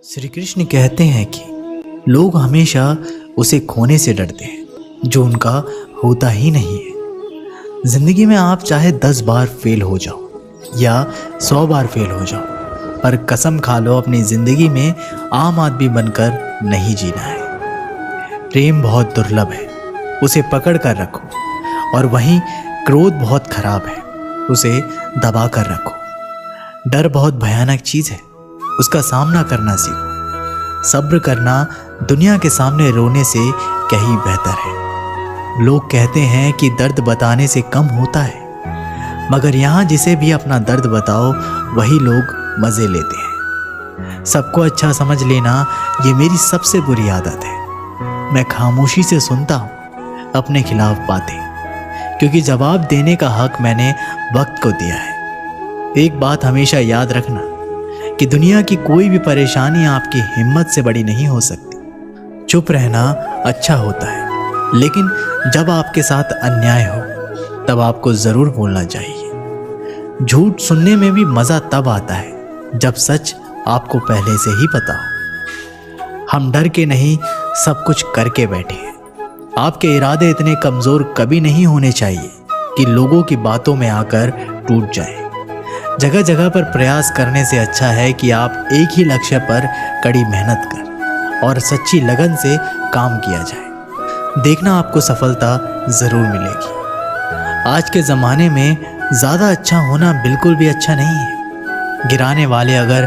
श्री कृष्ण कहते हैं कि लोग हमेशा उसे खोने से डरते हैं जो उनका होता ही नहीं है। जिंदगी में आप चाहे 10 बार फेल हो जाओ या 100 बार फेल हो जाओ, पर कसम खा लो अपनी जिंदगी में आम आदमी बनकर नहीं जीना है। प्रेम बहुत दुर्लभ है, उसे पकड़ कर रखो, और वहीं क्रोध बहुत खराब है, उसे दबा कर रखो। डर बहुत भयानक चीज है, उसका सामना करना सीखो। सब्र करना दुनिया के सामने रोने से कहीं बेहतर है। लोग कहते हैं कि दर्द बताने से कम होता है, मगर यहाँ जिसे भी अपना दर्द बताओ वही लोग मजे लेते हैं। सबको अच्छा समझ लेना ये मेरी सबसे बुरी आदत है। मैं खामोशी से सुनता हूँ अपने खिलाफ बातें, क्योंकि जवाब देने का हक मैंने वक्त को दिया है। एक बात हमेशा याद रखना कि दुनिया की कोई भी परेशानी आपकी हिम्मत से बड़ी नहीं हो सकती। चुप रहना अच्छा होता है, लेकिन जब आपके साथ अन्याय हो तब आपको जरूर बोलना चाहिए। झूठ सुनने में भी मजा तब आता है जब सच आपको पहले से ही पता हो। हम डर के नहीं, सब कुछ करके बैठे हैं। आपके इरादे इतने कमजोर कभी नहीं होने चाहिए कि लोगों की बातों में आकर टूट जाए। जगह जगह पर प्रयास करने से अच्छा है कि आप एक ही लक्ष्य पर कड़ी मेहनत कर और सच्ची लगन से काम किया जाए। देखना आपको सफलता जरूर मिलेगी। आज के ज़माने में ज़्यादा अच्छा होना बिल्कुल भी अच्छा नहीं है। गिराने वाले अगर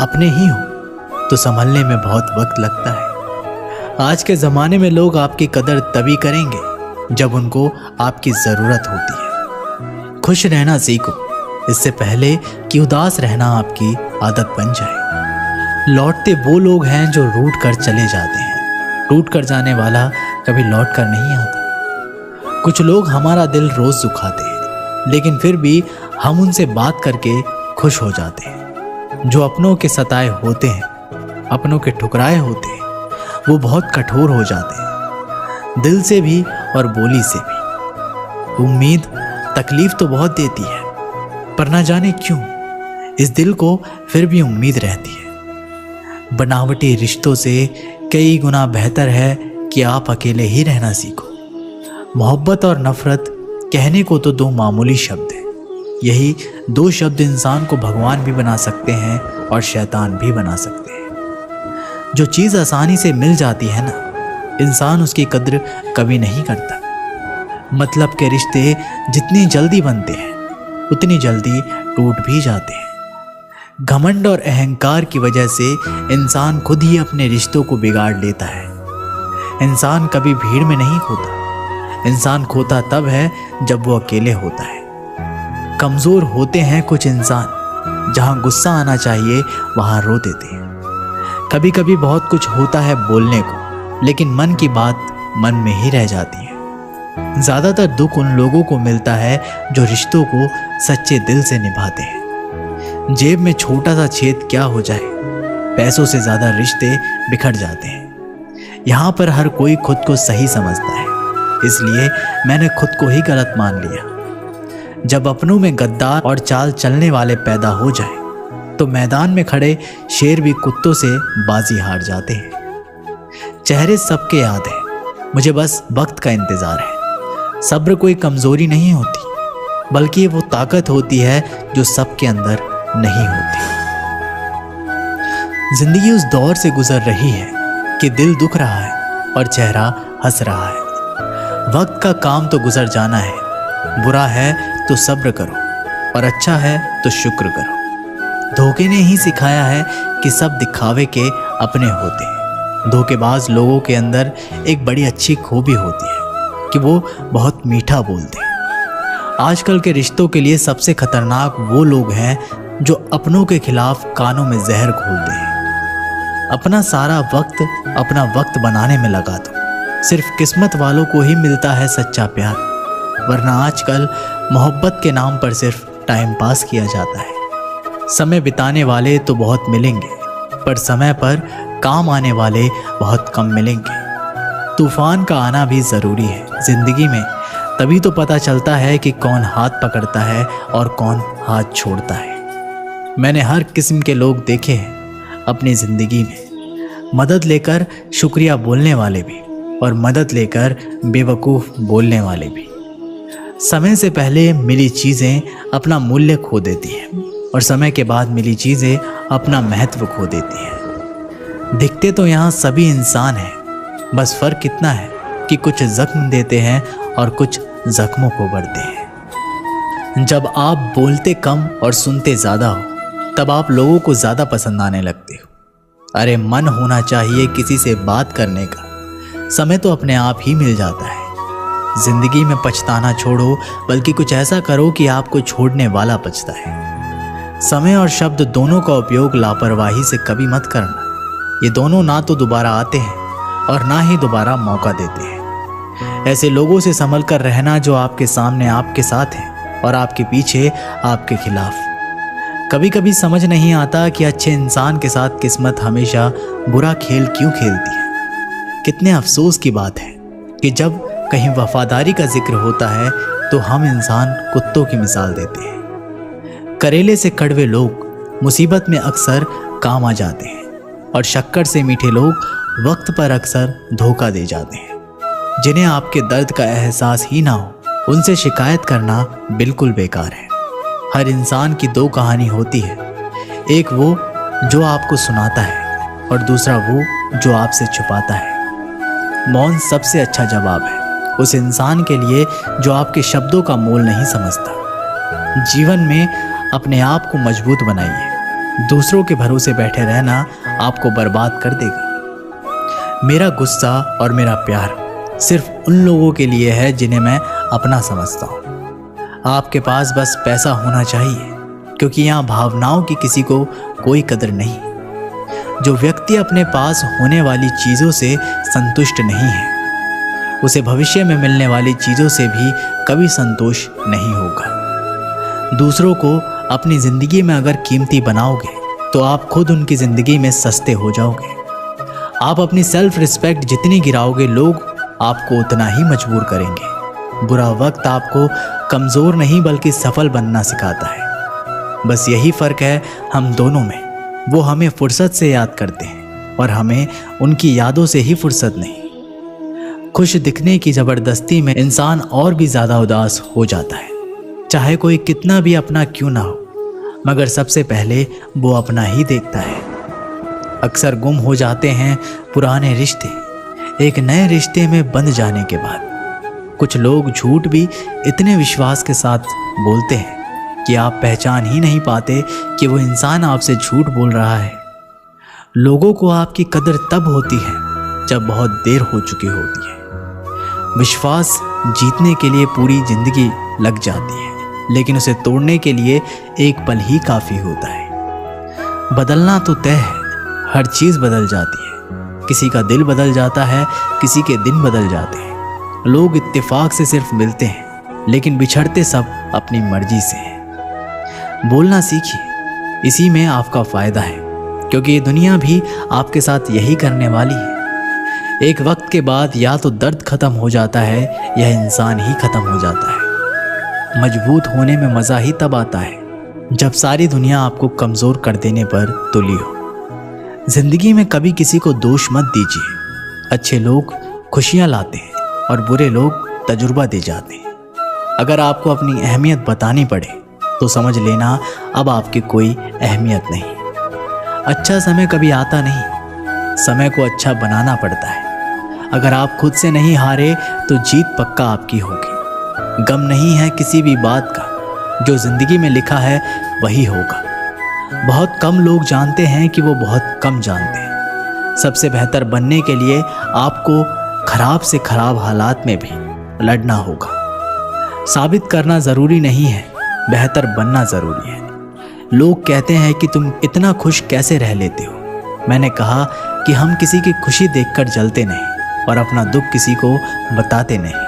अपने ही हो तो संभलने में बहुत वक्त लगता है। आज के ज़माने में लोग आपकी कदर तभी करेंगे जब उनको आपकी ज़रूरत होती है। खुश रहना सीखो, इससे पहले कि उदास रहना आपकी आदत बन जाए। लौटते वो लोग हैं जो रूठ कर चले जाते हैं। टूट कर जाने वाला कभी लौट कर नहीं आता। कुछ लोग हमारा दिल रोज दुखाते हैं, लेकिन फिर भी हम उनसे बात करके खुश हो जाते हैं। जो अपनों के सताए होते हैं, अपनों के ठुकराए होते हैं, वो बहुत कठोर हो जाते हैं, दिल से भी और बोली से भी। उम्मीद तकलीफ तो बहुत देती है, पर ना जाने क्यों इस दिल को फिर भी उम्मीद रहती है। बनावटी रिश्तों से कई गुना बेहतर है कि आप अकेले ही रहना सीखो। मोहब्बत और नफरत कहने को तो दो मामूली शब्द हैं। यही दो शब्द इंसान को भगवान भी बना सकते हैं और शैतान भी बना सकते हैं। जो चीज़ आसानी से मिल जाती है ना, इंसान उसकी कद्र कभी नहीं करता। मतलब के रिश्ते जितनी जल्दी बनते हैं उतनी जल्दी टूट भी जाते हैं। घमंड और अहंकार की वजह से इंसान खुद ही अपने रिश्तों को बिगाड़ लेता है। इंसान कभी भीड़ में नहीं खोता, इंसान खोता तब है जब वो अकेले होता है। कमजोर होते हैं कुछ इंसान, जहां गुस्सा आना चाहिए वहां रो देते हैं। कभी कभी बहुत कुछ होता है बोलने को, लेकिन मन की बात मन में ही रह जाती है। ज्यादातर दुख उन लोगों को मिलता है जो रिश्तों को सच्चे दिल से निभाते हैं। जेब में छोटा सा छेद क्या हो जाए, पैसों से ज्यादा रिश्ते बिखर जाते हैं। यहाँ पर हर कोई खुद को सही समझता है, इसलिए मैंने खुद को ही गलत मान लिया। जब अपनों में गद्दार और चाल चलने वाले पैदा हो जाए तो मैदान में खड़े शेर भी कुत्तों से बाजी हार जाते हैं। चेहरे सबके याद हैं, मुझे बस वक्त का इंतजार है। सब्र कोई कमजोरी नहीं होती, बल्कि वो ताकत होती है जो सबके अंदर नहीं होती। जिंदगी उस दौर से गुजर रही है कि दिल दुख रहा है और चेहरा हंस रहा है। वक्त का काम तो गुजर जाना है। बुरा है तो सब्र करो और अच्छा है तो शुक्र करो। धोखे ने ही सिखाया है कि सब दिखावे के अपने होते हैं। धोखेबाज लोगों के अंदर एक बड़ी अच्छी खूबी होती है कि वो बहुत मीठा बोलते हैं। आजकल के रिश्तों के लिए सबसे खतरनाक वो लोग हैं जो अपनों के खिलाफ कानों में जहर घोलते हैं। अपना सारा वक्त अपना वक्त बनाने में लगा दो। सिर्फ किस्मत वालों को ही मिलता है सच्चा प्यार, वरना आजकल मोहब्बत के नाम पर सिर्फ टाइम पास किया जाता है। समय बिताने वाले तो बहुत मिलेंगे, पर समय पर काम आने वाले बहुत कम मिलेंगे। तूफान का आना भी ज़रूरी है ज़िंदगी में, तभी तो पता चलता है कि कौन हाथ पकड़ता है और कौन हाथ छोड़ता है। मैंने हर किस्म के लोग देखे हैं, अपनी ज़िंदगी में। मदद लेकर शुक्रिया बोलने वाले भी और मदद लेकर बेवकूफ़ बोलने वाले भी। समय से पहले मिली चीज़ें अपना मूल्य खो देती हैं और समय के बाद मिली चीज़ें अपना महत्व खो देती हैं। दिखते तो यहाँ सभी इंसान हैं, बस फ़र्क इतना है कि कुछ ज़ख्म देते हैं और कुछ ज़ख्मों को बढ़ते हैं। जब आप बोलते कम और सुनते ज़्यादा हो, तब आप लोगों को ज़्यादा पसंद आने लगते हो। अरे मन होना चाहिए किसी से बात करने का, समय तो अपने आप ही मिल जाता है। जिंदगी में पछताना छोड़ो, बल्कि कुछ ऐसा करो कि आपको छोड़ने वाला पछता है। समय और शब्द दोनों का उपयोग लापरवाही से कभी मत करना। ये दोनों ना तो दोबारा आते हैं और ना ही दोबारा मौका देते हैं। ऐसे लोगों से संभल कर रहना जो आपके सामने आपके साथ हैं और आपके पीछे आपके खिलाफ। कभी कभी समझ नहीं आता कि अच्छे इंसान के साथ किस्मत हमेशा बुरा खेल क्यों खेलती है। कितने अफसोस की बात है कि जब कहीं वफादारी का जिक्र होता है तो हम इंसान कुत्तों की मिसाल देते हैं। करेले से कड़वे लोग मुसीबत में अक्सर काम आ जाते हैं और शक्कर से मीठे लोग वक्त पर अक्सर धोखा दे जाते हैं। जिन्हें आपके दर्द का एहसास ही ना हो, उनसे शिकायत करना बिल्कुल बेकार है। हर इंसान की दो कहानी होती है, एक वो जो आपको सुनाता है और दूसरा वो जो आपसे छुपाता है। मौन सबसे अच्छा जवाब है उस इंसान के लिए जो आपके शब्दों का मोल नहीं समझता। जीवन में अपने आप को मजबूत बनाइए। दूसरों के भरोसे बैठे रहना आपको बर्बाद कर देगा। मेरा गुस्सा और मेरा प्यार सिर्फ उन लोगों के लिए है जिन्हें मैं अपना समझता हूँ। आपके पास बस पैसा होना चाहिए, क्योंकि यहाँ भावनाओं की किसी को कोई कदर नहीं। जो व्यक्ति अपने पास होने वाली चीज़ों से संतुष्ट नहीं है, उसे भविष्य में मिलने वाली चीज़ों से भी कभी संतोष नहीं होगा। दूसरों को अपनी ज़िंदगी में अगर कीमती बनाओगे तो आप खुद उनकी ज़िंदगी में सस्ते हो जाओगे। आप अपनी सेल्फ रिस्पेक्ट जितनी गिराओगे, लोग आपको उतना ही मजबूर करेंगे। बुरा वक्त आपको कमज़ोर नहीं बल्कि सफल बनना सिखाता है। बस यही फ़र्क है हम दोनों में। वो हमें फुर्सत से याद करते हैं और हमें उनकी यादों से ही फुर्सत नहीं। खुश दिखने की ज़बरदस्ती में इंसान और भी ज़्यादा उदास हो जाता है, चाहे कोई कितना भी अपना क्यों ना हो, मगर सबसे पहले वो अपना ही देखता है। अक्सर गुम हो जाते हैं पुराने रिश्ते एक नए रिश्ते में बंध जाने के बाद। कुछ लोग झूठ भी इतने विश्वास के साथ बोलते हैं कि आप पहचान ही नहीं पाते कि वो इंसान आपसे झूठ बोल रहा है। लोगों को आपकी कदर तब होती है जब बहुत देर हो चुकी होती है। विश्वास जीतने के लिए पूरी जिंदगी लग जाती है, लेकिन उसे तोड़ने के लिए एक पल ही काफ़ी होता है। बदलना तो तय है, हर चीज़ बदल जाती है। किसी का दिल बदल जाता है, किसी के दिन बदल जाते हैं। लोग इत्तेफाक से सिर्फ मिलते हैं, लेकिन बिछड़ते सब अपनी मर्जी से हैं। बोलना सीखिए, इसी में आपका फ़ायदा है, क्योंकि ये दुनिया भी आपके साथ यही करने वाली है। एक वक्त के बाद या तो दर्द ख़त्म हो जाता है या इंसान ही ख़त्म हो जाता है। मजबूत होने में मज़ा ही तब आता है जब सारी दुनिया आपको कमज़ोर कर देने पर तुली हो। ज़िंदगी में कभी किसी को दोष मत दीजिए। अच्छे लोग खुशियाँ लाते हैं और बुरे लोग तजुर्बा दे जाते हैं। अगर आपको अपनी अहमियत बतानी पड़े तो समझ लेना अब आपकी कोई अहमियत नहीं। अच्छा समय कभी आता नहीं, समय को अच्छा बनाना पड़ता है। अगर आप खुद से नहीं हारे तो जीत पक्का आपकी होगी। गम नहीं है किसी भी बात का, जो ज़िंदगी में लिखा है वही होगा। बहुत कम लोग जानते हैं कि वो बहुत कम जानते हैं। सबसे बेहतर बनने के लिए आपको खराब से खराब हालात में भी लड़ना होगा। साबित करना ज़रूरी नहीं है, बेहतर बनना ज़रूरी है। लोग कहते हैं कि तुम इतना खुश कैसे रह लेते हो। मैंने कहा कि हम किसी की खुशी देखकर जलते नहीं और अपना दुख किसी को बताते नहीं।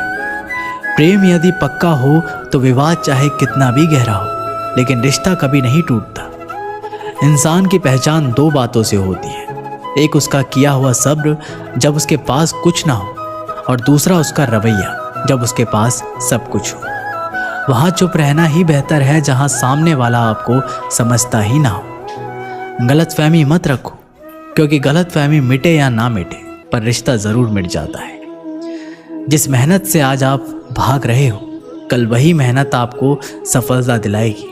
प्रेम यदि पक्का हो तो विवाद चाहे कितना भी गहरा हो, लेकिन रिश्ता कभी नहीं टूटता। इंसान की पहचान दो बातों से होती है, एक उसका किया हुआ सब्र जब उसके पास कुछ ना हो, और दूसरा उसका रवैया जब उसके पास सब कुछ हो। वहाँ चुप रहना ही बेहतर है जहाँ सामने वाला आपको समझता ही ना हो। गलतफहमी मत रखो क्योंकि गलतफहमी मिटे या ना मिटे पर रिश्ता ज़रूर मिट जाता है। जिस मेहनत से आज आप भाग रहे हो, कल वही मेहनत आपको सफलता दिलाएगी।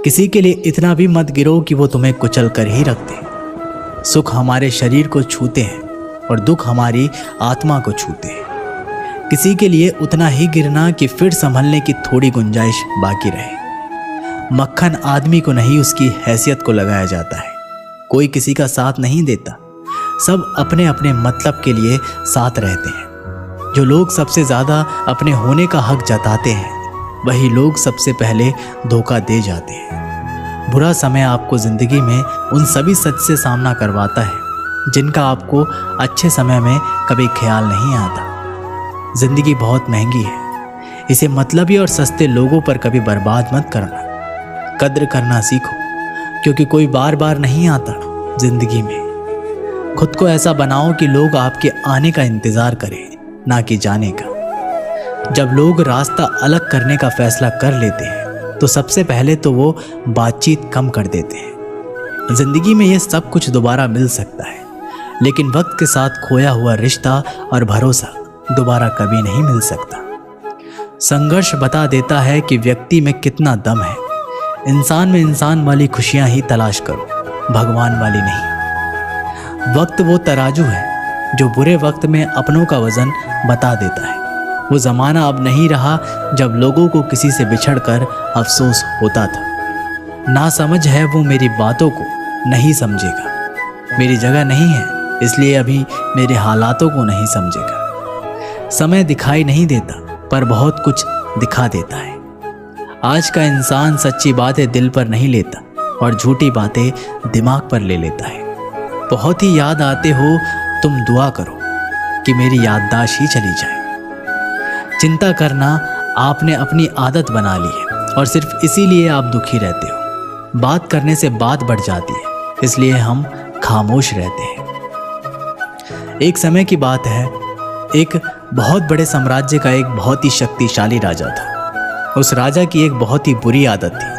किसी के लिए इतना भी मत गिरो कि वो तुम्हें कुचल कर ही रख दे। सुख हमारे शरीर को छूते हैं और दुख हमारी आत्मा को छूते हैं। किसी के लिए उतना ही गिरना कि फिर संभलने की थोड़ी गुंजाइश बाकी रहे। मक्खन आदमी को नहीं, उसकी हैसियत को लगाया जाता है। कोई किसी का साथ नहीं देता, सब अपने अपने मतलब के लिए साथ रहते हैं। जो लोग सबसे ज़्यादा अपने होने का हक जताते हैं, वही लोग सबसे पहले धोखा दे जाते हैं। बुरा समय आपको ज़िंदगी में उन सभी सच से सामना करवाता है जिनका आपको अच्छे समय में कभी ख्याल नहीं आता। ज़िंदगी बहुत महंगी है, इसे मतलबी और सस्ते लोगों पर कभी बर्बाद मत करना। कद्र करना सीखो, क्योंकि कोई बार बार नहीं आता ज़िंदगी में। खुद को ऐसा बनाओ कि लोग आपके आने का इंतज़ार करें, ना कि जाने का। जब लोग रास्ता अलग करने का फैसला कर लेते हैं तो सबसे पहले तो वो बातचीत कम कर देते हैं। ज़िंदगी में ये सब कुछ दोबारा मिल सकता है, लेकिन वक्त के साथ खोया हुआ रिश्ता और भरोसा दोबारा कभी नहीं मिल सकता। संघर्ष बता देता है कि व्यक्ति में कितना दम है। इंसान में इंसान वाली खुशियां ही तलाश करो, भगवान वाली नहीं। वक्त वो तराजू है जो बुरे वक्त में अपनों का वजन बता देता है। वो ज़माना अब नहीं रहा जब लोगों को किसी से बिछड़कर अफसोस होता था। ना समझ है वो मेरी बातों को नहीं समझेगा। मेरी जगह नहीं है, इसलिए अभी मेरे हालातों को नहीं समझेगा। समय दिखाई नहीं देता, पर बहुत कुछ दिखा देता है। आज का इंसान सच्ची बातें दिल पर नहीं लेता और झूठी बातें दिमाग पर ले लेता है। बहुत ही याद आते हो, तुम दुआ करो कि मेरी याददाश्त ही चली जाए। चिंता करना आपने अपनी आदत बना ली है और सिर्फ इसीलिए आप दुखी रहते हो। बात करने से बात बढ़ जाती है, इसलिए हम खामोश रहते हैं। एक समय की बात है, एक बहुत बड़े साम्राज्य का एक बहुत ही शक्तिशाली राजा था। उस राजा की एक बहुत ही बुरी आदत थी।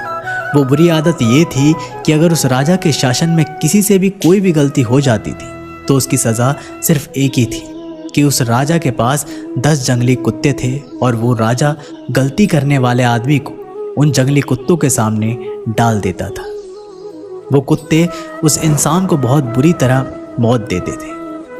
वो बुरी आदत ये थी कि अगर उस राजा के शासन में किसी से भी कोई भी गलती हो जाती थी तो उसकी सज़ा सिर्फ एक ही थी कि उस राजा के पास 10 जंगली कुत्ते थे और वो राजा गलती करने वाले आदमी को उन जंगली कुत्तों के सामने डाल देता था। वो कुत्ते उस इंसान को बहुत बुरी तरह मौत देते थे।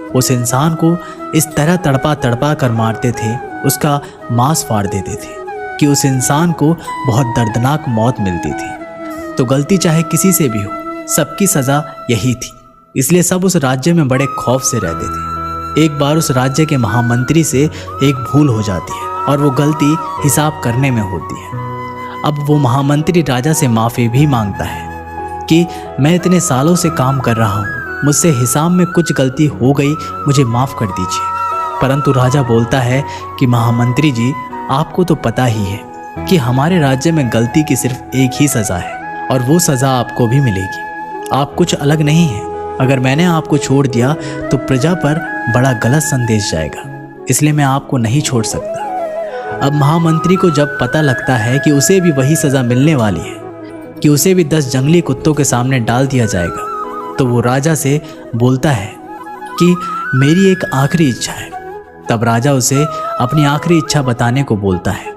उस इंसान को इस तरह तड़पा तड़पा कर मारते थे, उसका मांस फाड़ देते थे कि उस इंसान को बहुत दर्दनाक मौत मिलती थी। तो गलती चाहे किसी से भी हो, सबकी सज़ा यही थी। इसलिए सब उस राज्य में बड़े खौफ से रहते थे। एक बार उस राज्य के महामंत्री से एक भूल हो जाती है और वो गलती हिसाब करने में होती है। अब वो महामंत्री राजा से माफ़ी भी मांगता है कि मैं इतने सालों से काम कर रहा हूँ, मुझसे हिसाब में कुछ गलती हो गई, मुझे माफ़ कर दीजिए। परंतु राजा बोलता है कि महामंत्री जी, आपको तो पता ही है कि हमारे राज्य में गलती की सिर्फ एक ही सज़ा है और वो सज़ा आपको भी मिलेगी। आप कुछ अलग नहीं हैं। अगर मैंने आपको छोड़ दिया तो प्रजा पर बड़ा गलत संदेश जाएगा, इसलिए मैं आपको नहीं छोड़ सकता। अब महामंत्री को जब पता लगता है कि उसे भी वही सज़ा मिलने वाली है, कि उसे भी 10 जंगली कुत्तों के सामने डाल दिया जाएगा, तो वो राजा से बोलता है कि मेरी एक आखिरी इच्छा है। तब राजा उसे अपनी आखिरी इच्छा बताने को बोलता है।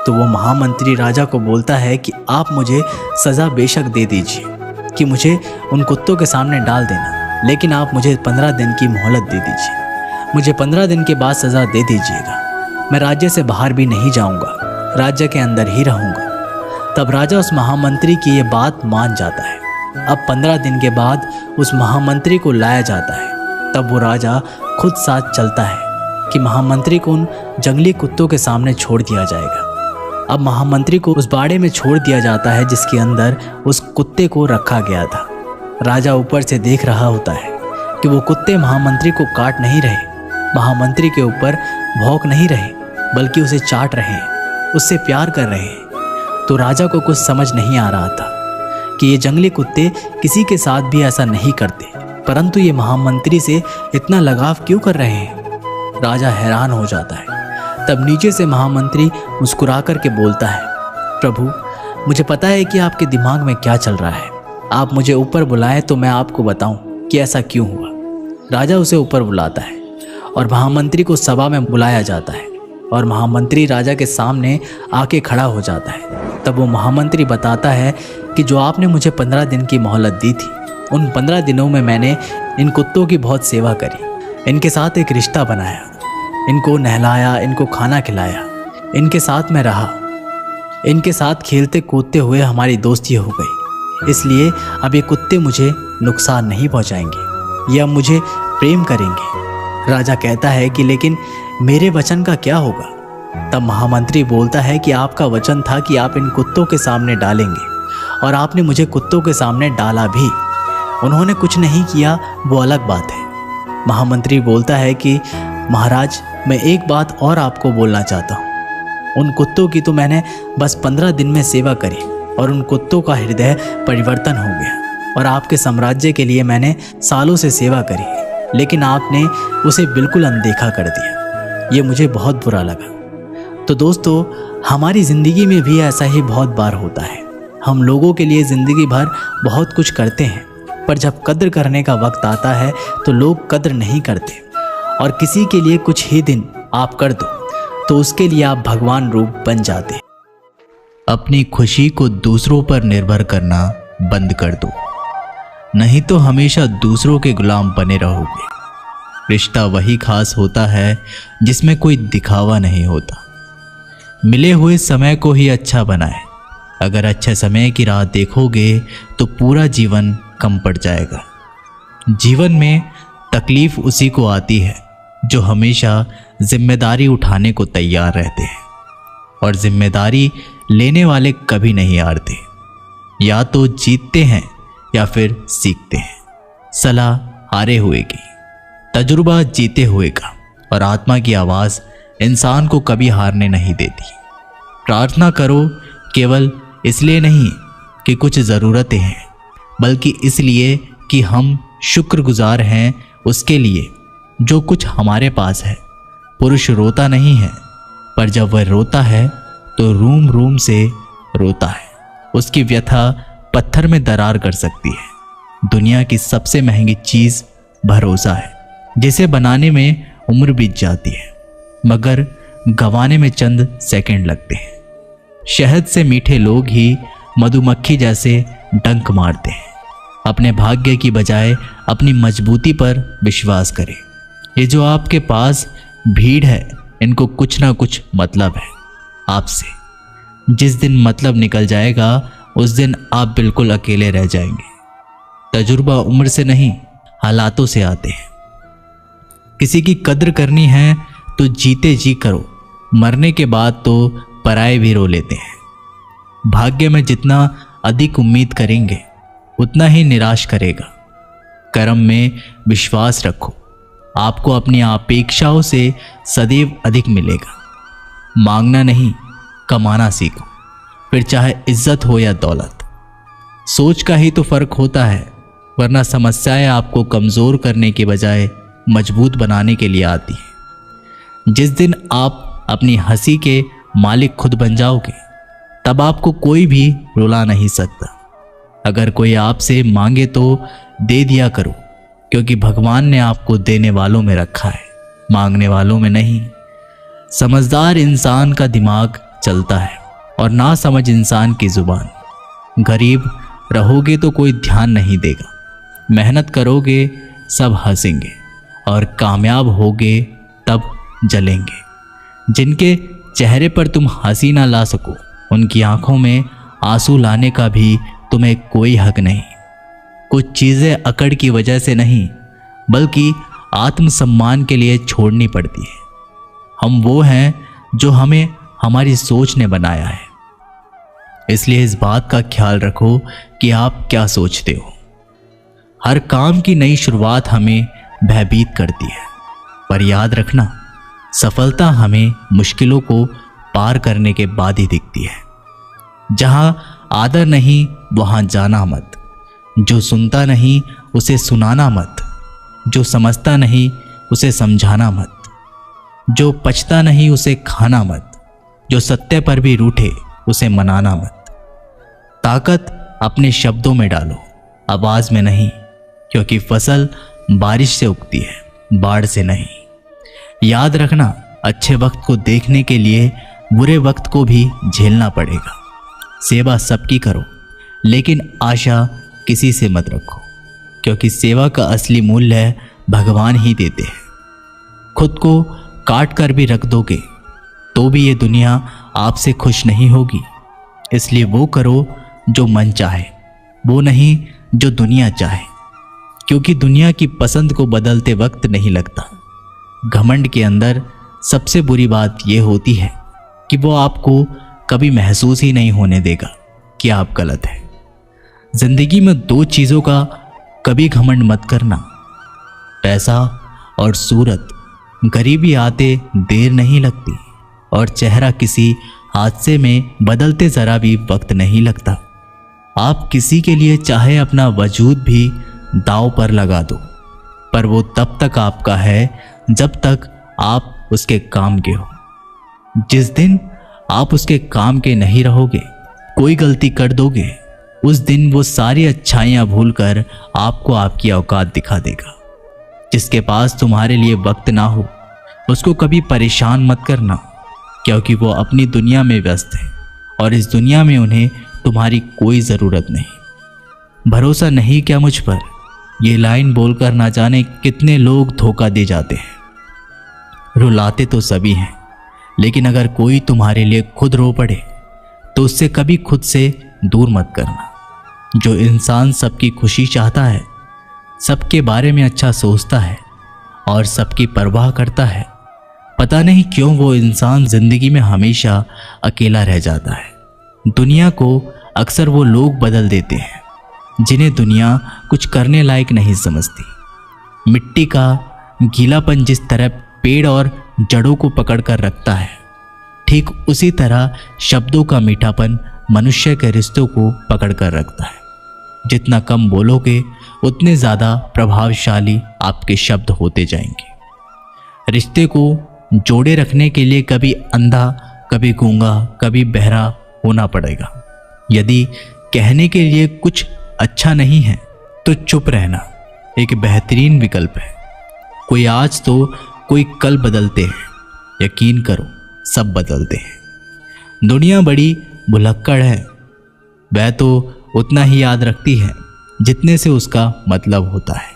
तो वो महामंत्री राजा को बोलता है कि आप मुझे सज़ा बेशक दे दीजिए कि मुझे उन कुत्तों के सामने डाल देना, लेकिन आप मुझे 15 दिन की मोहलत दे दीजिए। मुझे 15 दिन के बाद सज़ा दे दीजिएगा। मैं राज्य से बाहर भी नहीं जाऊंगा, राज्य के अंदर ही रहूंगा। तब राजा उस महामंत्री की ये बात मान जाता है। अब 15 दिन के बाद उस महामंत्री को लाया जाता है। तब वो राजा खुद साथ चलता है कि महामंत्री को उन जंगली कुत्तों के सामने छोड़ दिया जाएगा। अब महामंत्री को उस बाड़े में छोड़ दिया जाता है जिसके अंदर उस कुत्ते को रखा गया था। राजा ऊपर से देख रहा होता है कि वो कुत्ते महामंत्री को काट नहीं रहे, महामंत्री के ऊपर भौंक नहीं रहे, बल्कि उसे चाट रहे हैं, उससे प्यार कर रहे हैं। तो राजा को कुछ समझ नहीं आ रहा था कि ये जंगली कुत्ते किसी के साथ भी ऐसा नहीं करते, परंतु ये महामंत्री से इतना लगाव क्यों कर रहे हैं। राजा हैरान हो जाता है। तब नीचे से महामंत्री मुस्कुरा कर के बोलता है, प्रभु, मुझे पता है कि आपके दिमाग में क्या चल रहा है। आप मुझे ऊपर बुलाएं तो मैं आपको बताऊं कि ऐसा क्यों हुआ। राजा उसे ऊपर बुलाता है और महामंत्री को सभा में बुलाया जाता है और महामंत्री राजा के सामने आके खड़ा हो जाता है। तब वो महामंत्री बताता है कि जो आपने मुझे 15 दिन की मोहलत दी थी, उन 15 दिनों में मैंने इन कुत्तों की बहुत सेवा करी, इनके साथ एक रिश्ता बनाया, इनको नहलाया, इनको खाना खिलाया, इनके साथ मैं रहा, इनके साथ खेलते कूदते हुए हमारी दोस्ती हो गई। इसलिए अब ये कुत्ते मुझे नुकसान नहीं पहुंचाएंगे, ये अब मुझे प्रेम करेंगे। राजा कहता है कि लेकिन मेरे वचन का क्या होगा। तब महामंत्री बोलता है कि आपका वचन था कि आप इन कुत्तों के सामने डालेंगे, और आपने मुझे कुत्तों के सामने डाला भी। उन्होंने कुछ नहीं किया, वो अलग बात है। महामंत्री बोलता है कि महाराज, मैं एक बात और आपको बोलना चाहता हूँ। उन कुत्तों की तो मैंने बस 15 दिन में सेवा करी और उन कुत्तों का हृदय परिवर्तन हो गया, और आपके साम्राज्य के लिए मैंने सालों से सेवा करी, लेकिन आपने उसे बिल्कुल अनदेखा कर दिया। ये मुझे बहुत बुरा लगा। तो दोस्तों, हमारी ज़िंदगी में भी ऐसा ही बहुत बार होता है। हम लोगों के लिए ज़िंदगी भर बहुत कुछ करते हैं, पर जब कद्र करने का वक्त आता है तो लोग कद्र नहीं करते। और किसी के लिए कुछ ही दिन आप कर दो तो उसके लिए आप भगवान रूप बन जाते हैं। अपनी खुशी को दूसरों पर निर्भर करना बंद कर दो, नहीं तो हमेशा दूसरों के गुलाम बने रहोगे। रिश्ता वही खास होता है जिसमें कोई दिखावा नहीं होता। मिले हुए समय को ही अच्छा बनाए। अगर अच्छे समय की राह देखोगे तो पूरा जीवन कम पड़ जाएगा। जीवन में तकलीफ उसी को आती है जो हमेशा जिम्मेदारी उठाने को तैयार रहते हैं, और जिम्मेदारी लेने वाले कभी नहीं हारते। या तो जीतते हैं या फिर सीखते हैं। सलाह हारे हुए की, तजुर्बा जीते हुए का, और आत्मा की आवाज़ इंसान को कभी हारने नहीं देती। प्रार्थना करो केवल इसलिए नहीं कि कुछ ज़रूरतें हैं, बल्कि इसलिए कि हम शुक्रगुजार हैं उसके लिए जो कुछ हमारे पास है। पुरुष रोता नहीं है, पर जब वह रोता है तो रूम रूम से रोता है। उसकी व्यथा पत्थर में दरार कर सकती है। दुनिया की सबसे महंगी चीज़ भरोसा है, जिसे बनाने में उम्र बीत जाती है, मगर गंवाने में चंद सेकंड लगते हैं। शहद से मीठे लोग ही मधुमक्खी जैसे डंक मारते हैं। अपने भाग्य की बजाय अपनी मजबूती पर विश्वास करें। ये जो आपके पास भीड़ है, इनको कुछ ना कुछ मतलब है आपसे। जिस दिन मतलब निकल जाएगा उस दिन आप बिल्कुल अकेले रह जाएंगे। तजुर्बा उम्र से नहीं, हालातों से आते हैं। किसी की कद्र करनी है तो जीते जी करो, मरने के बाद तो पराए भी रो लेते हैं। भाग्य में जितना अधिक उम्मीद करेंगे उतना ही निराश करेगा। कर्म में विश्वास रखो, आपको अपनी अपेक्षाओं से सदैव अधिक मिलेगा। मांगना नहीं, कमाना सीखो, फिर चाहे इज्जत हो या दौलत। सोच का ही तो फर्क होता है, वरना समस्याएं आपको कमज़ोर करने के बजाय मजबूत बनाने के लिए आती है। जिस दिन आप अपनी हंसी के मालिक खुद बन जाओगे, तब आपको कोई भी रुला नहीं सकता। अगर कोई आपसे मांगे तो दे दिया करो, क्योंकि भगवान ने आपको देने वालों में रखा है, मांगने वालों में नहीं। समझदार इंसान का दिमाग चलता है और ना समझ इंसान की जुबान। गरीब रहोगे तो कोई ध्यान नहीं देगा, मेहनत करोगे सब हंसेंगे, और कामयाब होगे तब जलेंगे। जिनके चेहरे पर तुम हंसी ना ला सको, उनकी आंखों में आंसू लाने का भी तुम्हें कोई हक नहीं। कुछ चीज़ें अकड़ की वजह से नहीं, बल्कि आत्मसम्मान के लिए छोड़नी पड़ती है। हम वो हैं जो हमें हमारी सोच ने बनाया है। इसलिए इस बात का ख्याल रखो कि आप क्या सोचते हो। हर काम की नई शुरुआत हमें भयभीत करती है, पर याद रखना, सफलता हमें मुश्किलों को पार करने के बाद ही दिखती है। जहां आदर नहीं वहां जाना मत। जो सुनता नहीं उसे सुनाना मत। जो समझता नहीं उसे समझाना मत। जो पचता नहीं उसे खाना मत। जो सत्य पर भी रूठे उसे मनाना मत। ताकत अपने शब्दों में डालो, आवाज में नहीं, क्योंकि फसल बारिश से उगती है, बाढ़ से नहीं। याद रखना, अच्छे वक्त को देखने के लिए बुरे वक्त को भी झेलना पड़ेगा। सेवा सबकी करो, लेकिन आशा किसी से मत रखो, क्योंकि सेवा का असली मूल्य भगवान ही देते हैं। खुद को काट कर भी रख दोगे तो भी ये दुनिया आपसे खुश नहीं होगी। इसलिए वो करो जो मन चाहे, वो नहीं जो दुनिया चाहे, क्योंकि दुनिया की पसंद को बदलते वक्त नहीं लगता। घमंड के अंदर सबसे बुरी बात यह होती है कि वो आपको कभी महसूस ही नहीं होने देगा कि आप गलत हैं। जिंदगी में दो चीज़ों का कभी घमंड मत करना, पैसा और सूरत। गरीबी आते देर नहीं लगती और चेहरा किसी हादसे में बदलते ज़रा भी वक्त नहीं लगता। आप किसी के लिए चाहे अपना वजूद भी दांव पर लगा दो, पर वो तब तक आपका है जब तक आप उसके काम के हो। जिस दिन आप उसके काम के नहीं रहोगे, कोई गलती कर दोगे, उस दिन वो सारी अच्छाइयाँ भूलकर आपको आपकी औकात दिखा देगा। जिसके पास तुम्हारे लिए वक्त ना हो, उसको कभी परेशान मत करना, क्योंकि वो अपनी दुनिया में व्यस्त है और इस दुनिया में उन्हें तुम्हारी कोई ज़रूरत नहीं। भरोसा नहीं क्या मुझ पर? ये लाइन बोलकर ना जाने कितने लोग धोखा दे जाते हैं। रुलाते तो सभी हैं, लेकिन अगर कोई तुम्हारे लिए खुद रो पड़े तो उससे कभी खुद से दूर मत करना। जो इंसान सबकी खुशी चाहता है, सबके बारे में अच्छा सोचता है और सबकी परवाह करता है, पता नहीं क्यों वो इंसान जिंदगी में हमेशा अकेला रह जाता है। दुनिया को अक्सर वो लोग बदल देते हैं जिन्हें दुनिया कुछ करने लायक नहीं समझती। मिट्टी का गीलापन जिस तरह पेड़ और जड़ों को पकड़ कर रखता है, ठीक उसी तरह शब्दों का मीठापन मनुष्य के रिश्तों को पकड़ कर रखता है। जितना कम बोलोगे, उतने ज़्यादा प्रभावशाली आपके शब्द होते जाएंगे। रिश्ते को जोड़े रखने के लिए कभी अंधा, कभी गूंगा, कभी बहरा होना पड़ेगा। यदि कहने के लिए कुछ अच्छा नहीं है तो चुप रहना एक बेहतरीन विकल्प है। कोई आज तो कोई कल बदलते हैं, यकीन करो सब बदलते हैं। दुनिया बड़ी भुलक्कड़ है, वह तो उतना ही याद रखती है जितने से उसका मतलब होता है।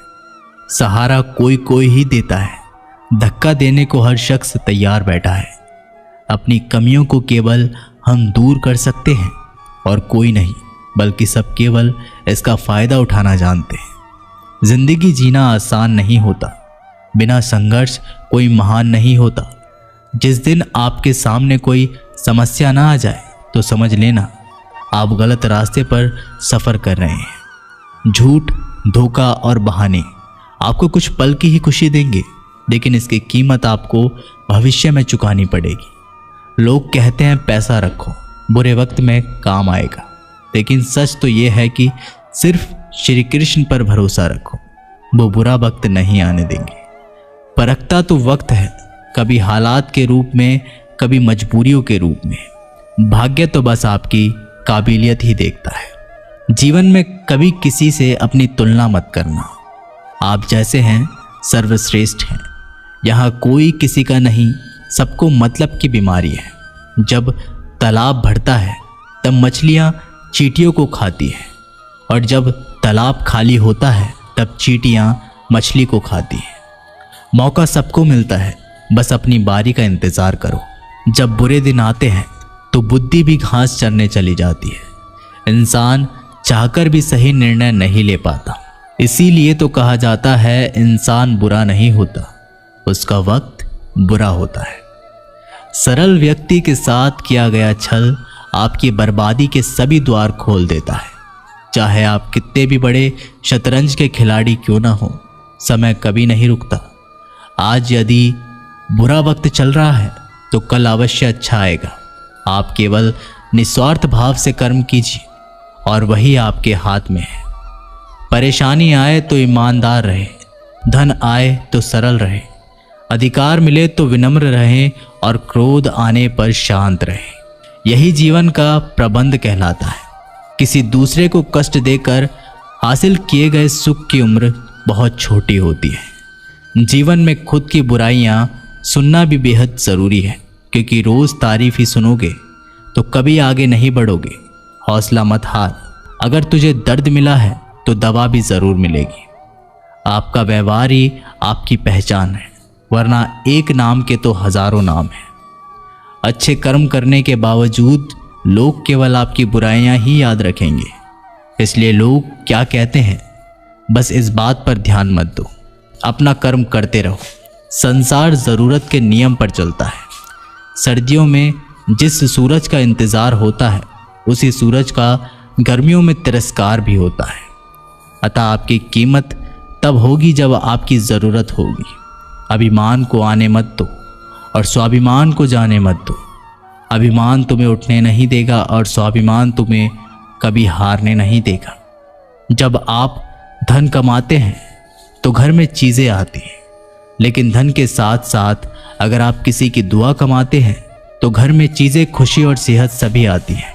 सहारा कोई कोई ही देता है, धक्का देने को हर शख्स तैयार बैठा है। अपनी कमियों को केवल हम दूर कर सकते हैं और कोई नहीं, बल्कि सब केवल इसका फ़ायदा उठाना जानते हैं। जिंदगी जीना आसान नहीं होता, बिना संघर्ष कोई महान नहीं होता। जिस दिन आपके सामने कोई समस्या ना आ जाए तो समझ लेना आप गलत रास्ते पर सफ़र कर रहे हैं। झूठ, धोखा और बहाने आपको कुछ पल की ही खुशी देंगे, लेकिन इसकी कीमत आपको भविष्य में चुकानी पड़ेगी। लोग कहते हैं पैसा रखो, बुरे वक्त में काम आएगा, लेकिन सच तो ये है कि सिर्फ श्री कृष्ण पर भरोसा रखो, वो बुरा वक्त नहीं आने देंगे। परखता तो वक्त है, कभी हालात के रूप में, कभी मजबूरियों के रूप में। भाग्य तो बस आपकी काबिलियत ही देखता है। जीवन में कभी किसी से अपनी तुलना मत करना। आप जैसे हैं सर्वश्रेष्ठ हैं। यहाँ कोई किसी का नहीं, सबको मतलब की बीमारी है। जब तालाब भरता है तब मछलियाँ चींटियों को खाती हैं, और जब तालाब खाली होता है तब चींटियाँ मछली को खाती हैं। मौका सबको मिलता है, बस अपनी बारी का इंतज़ार करो। जब बुरे दिन आते हैं तो बुद्धि भी घास चरने चली जाती है। इंसान चाहकर भी सही निर्णय नहीं ले पाता। इसीलिए तो कहा जाता है इंसान बुरा नहीं होता, उसका वक्त बुरा होता है। सरल व्यक्ति के साथ किया गया छल आपकी बर्बादी के सभी द्वार खोल देता है। चाहे आप कितने भी बड़े शतरंज के खिलाड़ी क्यों ना हो, समय कभी नहीं रुकता। आज यदि बुरा वक्त चल रहा है तो कल अवश्य अच्छा आएगा। आप केवल निस्वार्थ भाव से कर्म कीजिए और वही आपके हाथ में है। परेशानी आए तो ईमानदार रहे, धन आए तो सरल रहे, अधिकार मिले तो विनम्र रहें और क्रोध आने पर शांत रहें। यही जीवन का प्रबंध कहलाता है। किसी दूसरे को कष्ट देकर हासिल किए गए सुख की उम्र बहुत छोटी होती है। जीवन में खुद की बुराइयां सुनना भी बेहद ज़रूरी है, क्योंकि रोज़ तारीफ ही सुनोगे तो कभी आगे नहीं बढ़ोगे। हौसला मत हार, अगर तुझे दर्द मिला है तो दवा भी ज़रूर मिलेगी। आपका व्यवहार ही आपकी पहचान है, वरना एक नाम के तो हज़ारों नाम हैं। अच्छे कर्म करने के बावजूद लोग केवल आपकी बुराइयां ही याद रखेंगे। इसलिए लोग क्या कहते हैं बस इस बात पर ध्यान मत दो, अपना कर्म करते रहो। संसार ज़रूरत के नियम पर चलता है। सर्दियों में जिस सूरज का इंतज़ार होता है उसी सूरज का गर्मियों में तिरस्कार भी होता है। अतः आपकी कीमत तब होगी जब आपकी ज़रूरत होगी। अभिमान को आने मत दो और स्वाभिमान को जाने मत दो। अभिमान तुम्हें उठने नहीं देगा और स्वाभिमान तुम्हें कभी हारने नहीं देगा। जब आप धन कमाते हैं तो घर में चीज़ें आती हैं, लेकिन धन के साथ साथ अगर आप किसी की दुआ कमाते हैं तो घर में चीज़ें, खुशी और सेहत सभी आती हैं।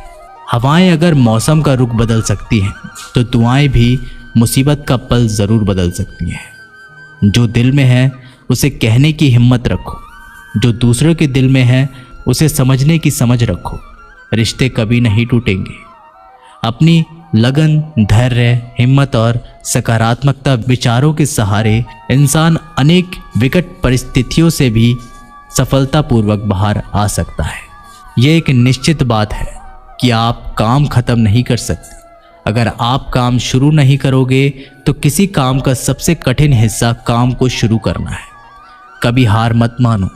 हवाएं अगर मौसम का रुख बदल सकती हैं तो दुआएं भी मुसीबत का पल ज़रूर बदल सकती हैं। जो दिल में है उसे कहने की हिम्मत रखो, जो दूसरों के दिल में है उसे समझने की समझ रखो। रिश्ते कभी नहीं टूटेंगे। अपनी लगन, धैर्य, हिम्मत और सकारात्मकता विचारों के सहारे इंसान अनेक विकट परिस्थितियों से भी सफलतापूर्वक बाहर आ सकता है। यह एक निश्चित बात है कि आप काम खत्म नहीं कर सकते। अगर आप काम शुरू नहीं करोगे तो किसी काम का सबसे कठिन हिस्सा काम को शुरू करना है। कभी हार मत मानो।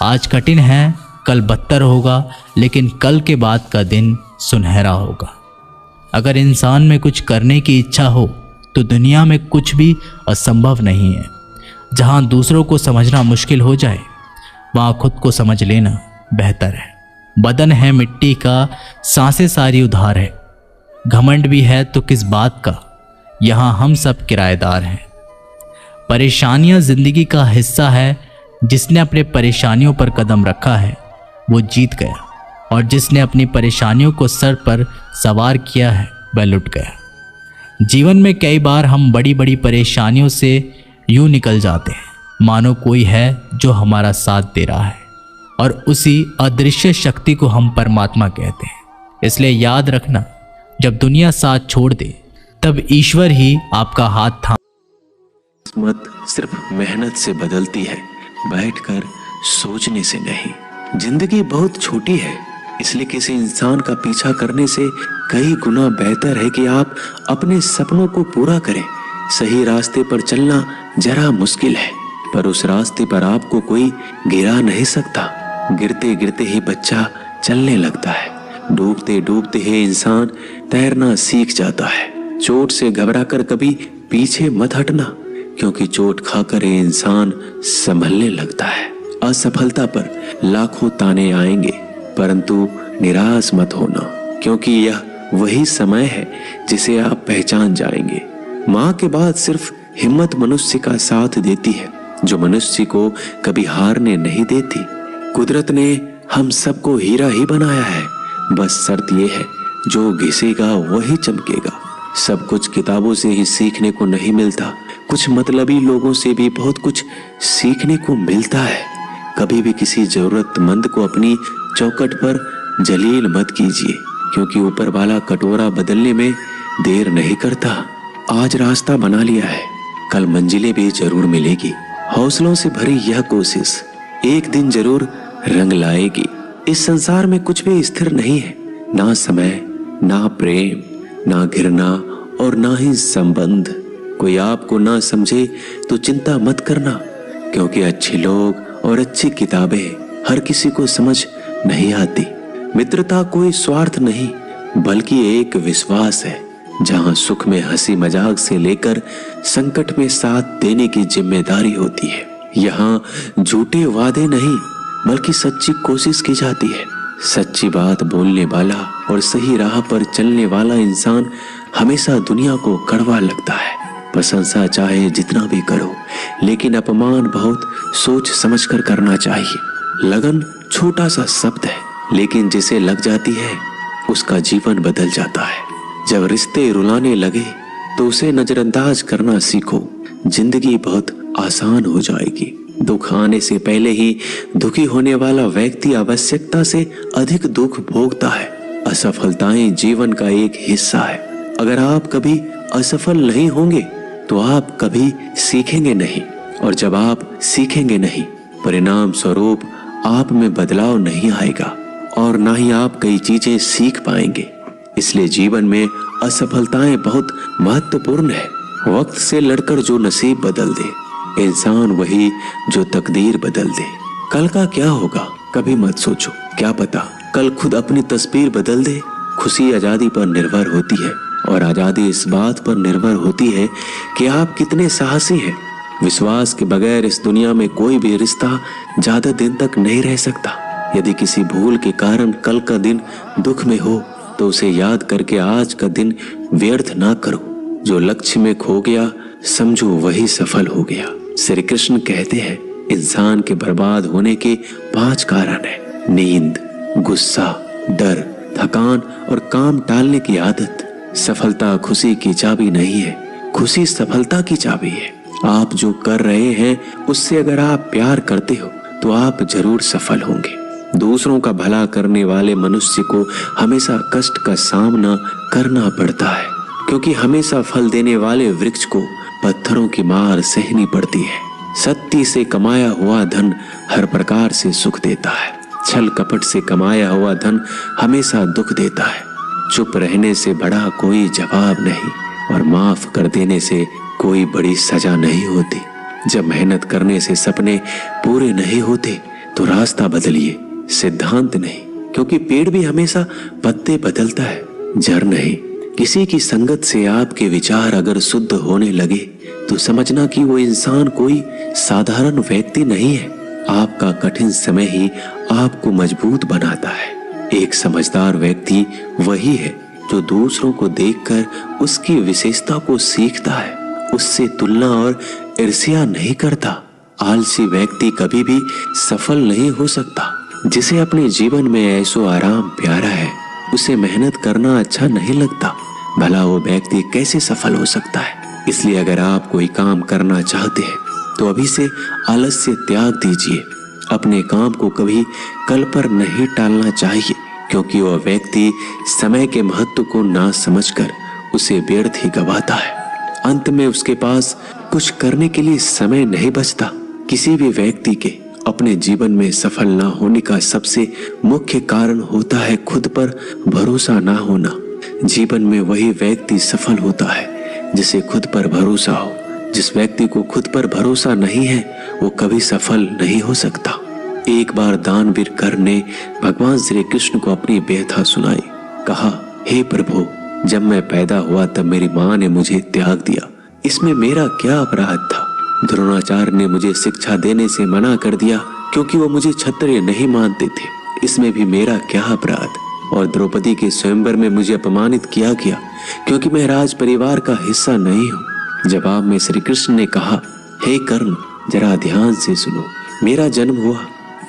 आज कठिन है, कल बदतर होगा, लेकिन कल के बाद का दिन सुनहरा होगा। अगर इंसान में कुछ करने की इच्छा हो तो दुनिया में कुछ भी असंभव नहीं है। जहाँ दूसरों को समझना मुश्किल हो जाए वहाँ खुद को समझ लेना बेहतर है। बदन है मिट्टी का, सांसें सारी उधार है। घमंड भी है तो किस बात का, यहाँ हम सब किराएदार हैं। परेशानियाँ जिंदगी का हिस्सा है। जिसने अपने परेशानियों पर कदम रखा है वो जीत गया, और जिसने अपनी परेशानियों को सर पर सवार किया है वह लुट गया। जीवन में कई बार हम बड़ी बड़ी परेशानियों से यूं निकल जाते हैं मानो कोई है जो हमारा साथ दे रहा है, और उसी अदृश्य शक्ति को हम परमात्मा कहते हैं। इसलिए याद रखना, जब दुनिया साथ छोड़ दे तब ईश्वर ही आपका हाथ थाम। किस्मत सिर्फ मेहनत से बदलती है, बैठकर सोचने से नहीं। जिंदगी बहुत छोटी है, इसलिए किसी इंसान का पीछा करने से कई गुना बेहतर है कि आप अपने सपनों को पूरा करें। सही रास्ते पर चलना जरा मुश्किल है, पर उस रास्ते पर आपको कोई गिरा नहीं सकता। गिरते गिरते ही बच्चा चलने लगता है, डूबते डूबते ही इंसान तैरना सीख जाता है। चोट से घबराकर कभी पीछे मत हटना, क्योंकि चोट खाकर ये इंसान संभलने लगता है। असफलता पर लाखों ताने आएंगे, परंतु निराश मत होना, क्योंकि यह वही समय है जिसे आप पहचान जाएंगे। माँ के बाद सिर्फ हिम्मत मनुष्य का साथ देती है, जो मनुष्य को कभी हारने नहीं देती। कुदरत ने हम सबको हीरा ही बनाया है, बस शर्त यह है जो घिसेगा वही चमकेगा। सब कुछ किताबों से ही सीखने को नहीं मिलता, कुछ मतलबी लोगों से भी बहुत कुछ सीखने को मिलता है। कभी भी किसी जरूरतमंद को अपनी चौखट पर जलील मत कीजिए, क्योंकि ऊपर वाला कटोरा बदलने में देर नहीं करता। आज रास्ता बना लिया है, कल मंजिलें भी जरूर मिलेगी। हौसलों से भरी यह कोशिश एक दिन जरूर रंग लाएगी। इस संसार में कुछ भी स्थिर नहीं है, ना समय, ना प्रेम, ना घृणा और ना ही संबंध। कोई आपको ना समझे तो चिंता मत करना, क्योंकि अच्छे लोग और अच्छी किताबें हर किसी को समझ नहीं आती। मित्रता कोई स्वार्थ नहीं, बल्कि एक विश्वास है, जहां सुख में हंसी मजाक से लेकर संकट में साथ देने की जिम्मेदारी होती है। यहाँ झूठे वादे नहीं, बल्कि सच्ची कोशिश की जाती है। सच्ची बात बोलने वाला और सही राह पर चलने वाला इंसान हमेशा दुनिया को कड़वा लगता है। प्रशंसा चाहे जितना भी करो, लेकिन अपमान बहुत सोच समझकर करना चाहिए। लगन छोटा सा शब्द है, लेकिन जिसे लग जाती है उसका जीवन बदल जाता है। जब रिश्ते रुलाने लगे तो उसे नजरअंदाज करना सीखो। जिंदगी बहुत आसान हो जाएगी। दुख आने से पहले ही दुखी होने वाला व्यक्ति आवश्यकता से अधिक दुख भोगता है। असफलताएं जीवन का एक हिस्सा है। अगर आप कभी असफल नहीं होंगे तो आप कभी सीखेंगे नहीं, और जब आप सीखेंगे नहीं, परिणाम स्वरूप आप में बदलाव नहीं आएगा और ना ही आप कई चीजें सीख पाएंगे। इसलिए जीवन में असफलताएं बहुत महत्वपूर्ण है। वक्त से लड़कर जो नसीब बदल दे, इंसान वही जो तकदीर बदल दे। कल का क्या होगा कभी मत सोचो, क्या पता कल खुद अपनी तस्वीर बदल दे। खुशी आजादी पर निर्भर होती है और आजादी इस बात पर निर्भर होती है कि आप कितने साहसी हैं। विश्वास के बगैर इस दुनिया में कोई भी रिश्ता ज्यादा दिन तक नहीं रह सकता। यदि किसी भूल के कारण कल का दिन दुख में हो तो उसे याद करके आज का दिन व्यर्थ ना करो। जो लक्ष्य में खो गया समझो वही सफल हो गया। श्री कृष्ण कहते हैं, इंसान के बर्बाद होने के 5 कारण हैं: नींद, गुस्सा, डर, थकान और काम टालने की आदत। सफलता खुशी की चाबी नहीं है, खुशी सफलता की चाबी है। आप जो कर रहे हैं उससे अगर आप प्यार करते हो तो आप जरूर सफल होंगे। दूसरों का भला करने वाले मनुष्य को हमेशा कष्ट का सामना करना पड़ता है, क्योंकि हमेशा फल देने वाले वृक्ष को पत्थरों की मार सहनी पड़ती है। सत्य से कमाया हुआ धन हर प्रकार से सुख देता है, छल कपट से कमाया हुआ धन हमेशा दुख देता है। चुप रहने से बड़ा कोई जवाब नहीं और माफ कर देने से कोई बड़ी सजा नहीं होती। जब मेहनत करने से सपने पूरे नहीं होते तो रास्ता बदलिए, सिद्धांत नहीं, क्योंकि पेड़ भी हमेशा पत्ते बदलता है, जड़ नहीं। किसी की संगत से आपके विचार अगर शुद्ध होने लगे तो समझना कि वो इंसान कोई साधारण व्यक्ति नहीं है। आपका कठिन समय ही आपको मजबूत बनाता है। एक समझदार व्यक्ति वही है जो दूसरों को देखकर उसकी विशेषता को सीखता है, उससे तुलना और ईर्ष्या नहीं करता। आलसी व्यक्ति कभी भी सफल नहीं हो सकता। जिसे अपने जीवन में ऐशो आराम प्यारा है, उसे मेहनत करना अच्छा नहीं लगता। भला वो व्यक्ति कैसे सफल हो सकता है? इसलिए अगर आप कोई काम करना चाहते हैं तो अभी से आलस्य त्याग दीजिए। अपने काम को कभी कल पर नहीं टालना चाहिए, क्योंकि वह व्यक्ति समय के महत्व को ना समझकर उसे व्यर्थ ही गवाता है। अंत में उसके पास कुछ करने के लिए समय नहीं बचता। किसी भी व्यक्ति के अपने जीवन में सफल ना होने का सबसे मुख्य कारण होता है खुद पर भरोसा ना होना। जीवन में वही व्यक्ति सफल होता है जिसे खुद पर भरोसा हो। जिस व्यक्ति को खुद पर भरोसा नहीं है वो कभी सफल नहीं हो सकता। एक बार दानवीर कर्ण ने भगवान श्री कृष्ण को अपनी व्यथा सुनाई। कहा, हे प्रभु, जब मैं पैदा हुआ तब मेरी माँ ने मुझे त्याग दिया, इसमें मेरा क्या अपराध था? द्रोणाचार्य ने मुझे शिक्षा देने से मना कर दिया क्योंकि वो मुझे क्षत्रिय नहीं मानते थे, इसमें भी मेरा क्या अपराध? और द्रौपदी के स्वयंवर में मुझे अपमानित किया गया क्योंकि मैं राज परिवार का हिस्सा नहीं हूँ। जवाब में श्री कृष्ण ने कहा, हे कर्ण, जरा ध्यान से सुनो। मेरा जन्म हुआ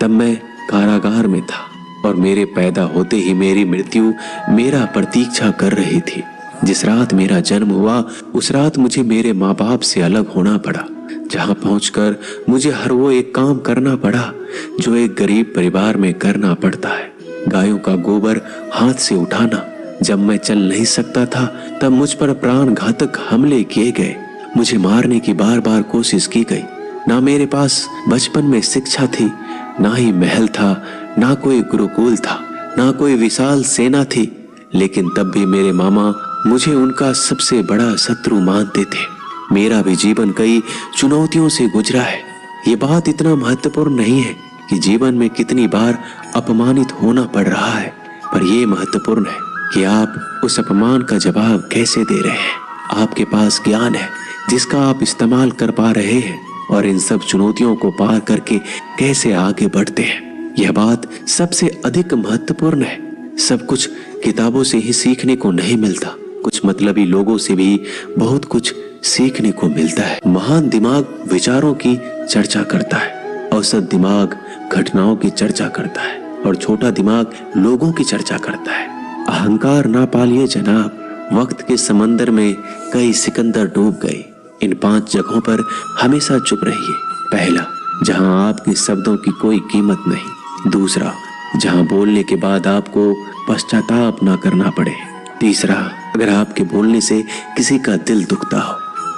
तब मैं कारागार में था और मेरे पैदा होते ही मेरी मृत्यु मेरा प्रतीक्षा कर रही थी। जिस रात मेरा जन्म हुआ उस रात मुझे मेरे माँ बाप से अलग होना पड़ा, जहाँ पहुंचकर मुझे हर वो एक काम करना पड़ा जो एक गरीब परिवार में करना पड़ता है। गायों का गोबर हाथ से उठाना। जब मैं चल नहीं सकता था तब मुझ पर प्राण घातक हमले किए गए। मुझे मारने की बार बार कोशिश की गई। ना मेरे पास बचपन में शिक्षा थी, ना ही महल था, ना कोई गुरुकुल था, ना कोई विशाल सेना थी, लेकिन तब भी मेरे मामा मुझे उनका सबसे बड़ा शत्रु मानते थे। मेरा भी जीवन कई चुनौतियों से गुजरा है। ये बात इतना महत्वपूर्ण नहीं है कि जीवन में कितनी बार अपमानित होना पड़ रहा है, पर यह महत्वपूर्ण है कि आप उस अपमान का जवाब कैसे दे रहे हैं। आपके पास ज्ञान है जिसका आप इस्तेमाल कर पा रहे हैं और इन सब चुनौतियों को पार करके कैसे आगे बढ़ते हैं, यह बात सबसे अधिक महत्वपूर्ण है। सब कुछ किताबों से ही सीखने को नहीं मिलता, कुछ मतलबी लोगों से भी बहुत कुछ सीखने को मिलता है। महान दिमाग विचारों की चर्चा करता है, औसत दिमाग घटनाओं की चर्चा करता है और छोटा दिमाग लोगों की चर्चा करता है। अहंकार ना पालिए जनाब, वक्त के समंदर में कई सिकंदर डूब गए, इन 5 जगहों पर हमेशा चुप रहिए। पहला, जहां आपके शब्दों की कोई कीमत नहीं। दूसरा, जहां बोलने के बाद आपको पश्चाताप ना करना पड़े। तीसरा, अगर आपके बोलने से किसी का दिल दुखता हो।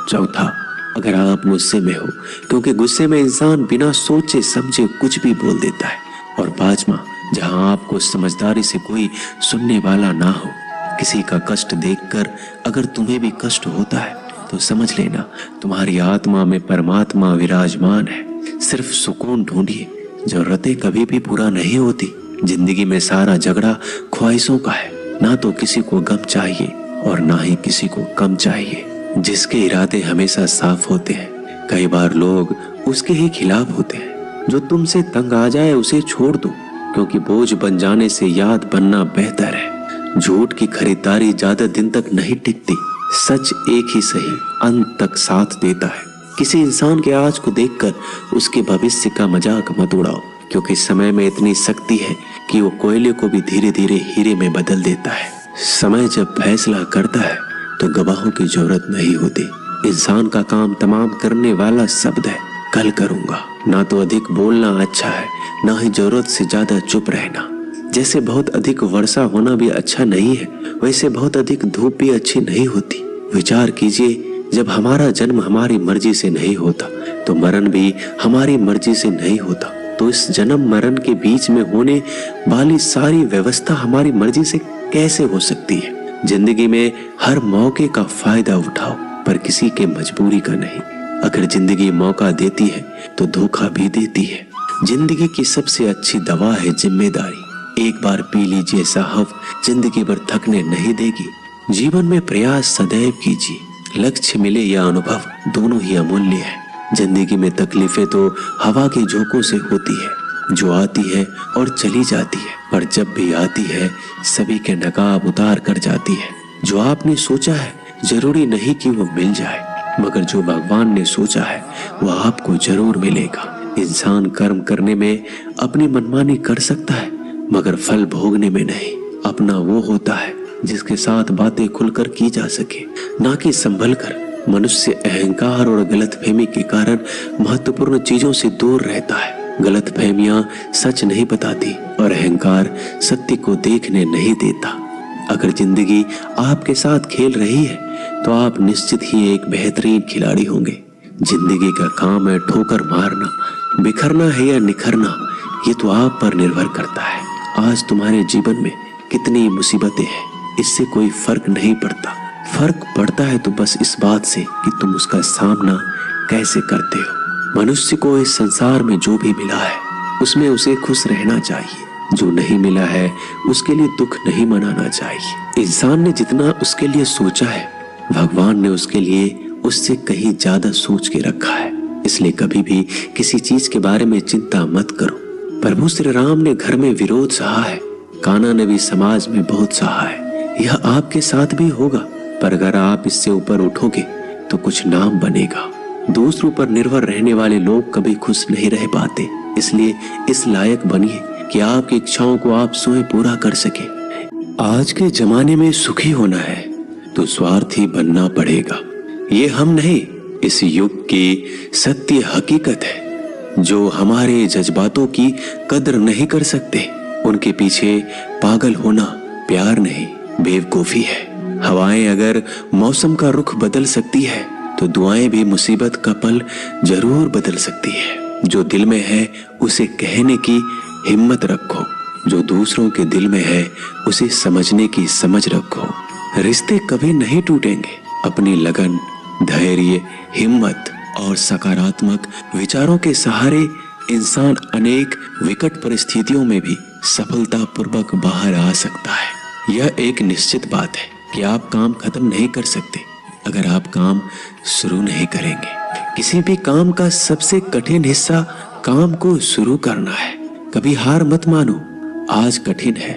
चौथा, अगर आप गुस्से में हो, क्योंकि गुस्से में इंसान बिना सोचे समझे कुछ भी बोल देता है। और पांचवा, जहां आपको समझदारी से कोई सुनने वाला ना हो। किसी का कष्ट देखकर अगर तुम्हें भी कष्ट होता है तो समझ लेना तुम्हारी आत्मा में परमात्मा विराजमान है। सिर्फ सुकून ढूंढिए। जरूरतें कभी भी पूरा नहीं होती। जिंदगी में सारा झगड़ा ख्वाहिशों का है। ना तो किसी को गम चाहिए और ना ही किसी को कम चाहिए। जिसके इरादे हमेशा साफ होते हैं, कई बार लोग उसके ही खिलाफ होते हैं। जो तुमसे तंग आ जाए उसे छोड़ दो, क्योंकि बोझ बन जाने से याद बनना बेहतर है। झूठ की खरीदारी ज्यादा दिन तक नहीं टिकती। सच एक ही सही अंत तक साथ देता है। किसी इंसान के आज को देखकर उसके भविष्य का मजाक मत उड़ाओ, क्योंकि समय में इतनी शक्ति है कि वो कोयले को भी धीरे धीरे हीरे में बदल देता है। समय जब फैसला करता है तो गवाहों की जरूरत नहीं होती। इंसान का काम तमाम करने वाला शब्द है, कल करूंगा। ना तो अधिक बोलना अच्छा है, ना ही जरूरत से ज्यादा चुप रहना। जैसे बहुत अधिक वर्षा होना भी अच्छा नहीं है, वैसे बहुत अधिक धूप भी अच्छी नहीं होती। विचार कीजिए, जब हमारा जन्म हमारी मर्जी से नहीं होता तो मरण भी हमारी मर्जी से नहीं होता। तो इस जन्म मरण के बीच में होने वाली सारी व्यवस्था हमारी मर्जी से कैसे हो सकती है? जिंदगी में हर मौके का फायदा उठाओ, पर किसी के मजबूरी का नहीं। अगर जिंदगी मौका देती है तो धोखा भी देती है। जिंदगी की सबसे अच्छी दवा है जिम्मेदारी। एक बार पी लीजिए साहब, जिंदगी भर थकने नहीं देगी। जीवन में प्रयास सदैव कीजिए। लक्ष्य मिले या अनुभव, दोनों ही अमूल्य है। जिंदगी में तकलीफें तो हवा के झोंकों से होती है, जो आती है और चली जाती है, पर जब भी आती है सभी के नकाब उतार कर जाती है। जो आपने सोचा है जरूरी नहीं कि वो मिल जाए, मगर जो भगवान ने सोचा है वो आपको जरूर मिलेगा। इंसान कर्म करने में अपनी मनमानी कर सकता है, मगर फल भोगने में नहीं। अपना वो होता है जिसके साथ बातें खुलकर की जा सके, ना कि संभल कर। मनुष्य अहंकार और गलतफहमी के कारण महत्वपूर्ण चीजों से दूर रहता है। गलतफहमियां सच नहीं बताती और अहंकार सत्य को देखने नहीं देता। अगर जिंदगी आपके साथ खेल रही है तो आप निश्चित ही एक बेहतरीन खिलाड़ी होंगे। जिंदगी का काम है ठोकर मारना, बिखरना है या निखरना, ये तो आप पर निर्भर करता है। आज तुम्हारे जीवन में कितनी मुसीबतें हैं, इससे कोई फर्क नहीं पड़ता। फर्क पड़ता है तो बस इस बात से कि तुम उसका सामना कैसे करते हो। मनुष्य को इस संसार में जो भी मिला है उसमें उसे खुश रहना चाहिए। जो नहीं मिला है उसके लिए दुख नहीं मनाना चाहिए। इंसान ने जितना उसके लिए सोचा है, भगवान ने उसके लिए उससे कहीं ज्यादा सोच के रखा है। इसलिए कभी भी किसी चीज के बारे में चिंता मत करो। प्रभु श्री राम ने घर में विरोध सहा है, कान्हा ने भी समाज में बहुत सहा है। यह आपके साथ भी होगा, पर अगर आप इससे ऊपर उठोगे तो कुछ नाम बनेगा। दूसरों पर निर्भर रहने वाले लोग कभी खुश नहीं रह पाते। इसलिए इस लायक बनिए कि आपकी इच्छाओं को आप स्वयं पूरा कर सके। आज के जमाने में सुखी होना है तो स्वार्थी बनना पड़ेगा। ये हम नहीं, इस युग की सत्य हकीकत है। जो हमारे जज्बातों की कदर नहीं कर सकते, उनके पीछे पागल होना प्यार नहीं बेवकूफी है। हवाएं अगर मौसम का रुख बदल सकती है तो दुआएं भी मुसीबत का पल जरूर बदल सकती है। जो दिल में है उसे कहने की हिम्मत रखो, जो दूसरों के दिल में है उसे समझने की समझ रखो। रिश्ते कभी नहीं टूटेंगे। अपनी लगन, धैर्य, हिम्मत और सकारात्मक विचारों के सहारे इंसान अनेक विकट परिस्थितियों में भी सफलतापूर्वक बाहर आ सकता है। यह एक निश्चित बात है कि आप काम खत्म नहीं कर सकते अगर आप काम शुरू नहीं करेंगे। किसी भी काम का सबसे कठिन हिस्सा काम को शुरू करना है। कभी हार मत मानो। आज कठिन है,